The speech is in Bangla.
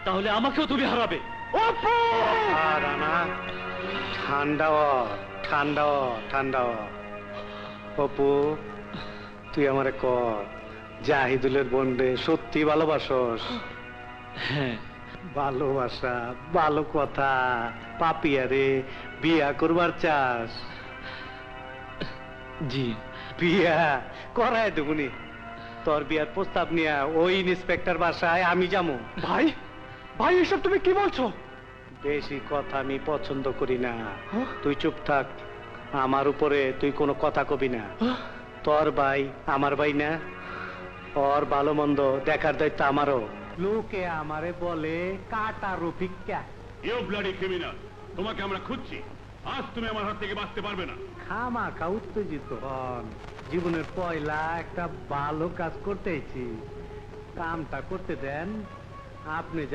তাহলে আমাকেও তুমি হারাবে। রানা, ঠান্ডা হ, ঠান্ডা হ, ঠান্ডা হ। অপু, তুই আমারে ক, জাহিদুলের বোনরে সত্যি ভালোবাসস? হ্যাঁ। ভালোবাসা, ভালো কথা। পাপিয়ারে বিয়া করবার চাস? জি। বিয়া করায় দেবুনি। তোর বিয়ার প্রস্তাব নিয়ে ওই ইন্সপেক্টর বাসায় আমি যাবো। ভাই, ভাই এসব তুমি কি বলছো? বেশি কথা আমি পছন্দ করি না। তুই চুপ থাক, আমার উপরে তুই কোনো কথা কবি না। তোর ভাই আমার ভাই না? ওর ভালো মন্দ দেখার দায়িত্ব আমারও। লোকে আমারে বলে কাটা রফিকা। ইউ ব্লাডি ক্রিমিনাল, তোমাকে আমরা খুঁজছি। আজ তুমি আমার হাত থেকে বাঁচতে পারবে না। খামাখা উত্তেজিত হন। জীবনের পয়লা একটা ভালো কাজ করতেছি, কামটা করতে দেন। আপনি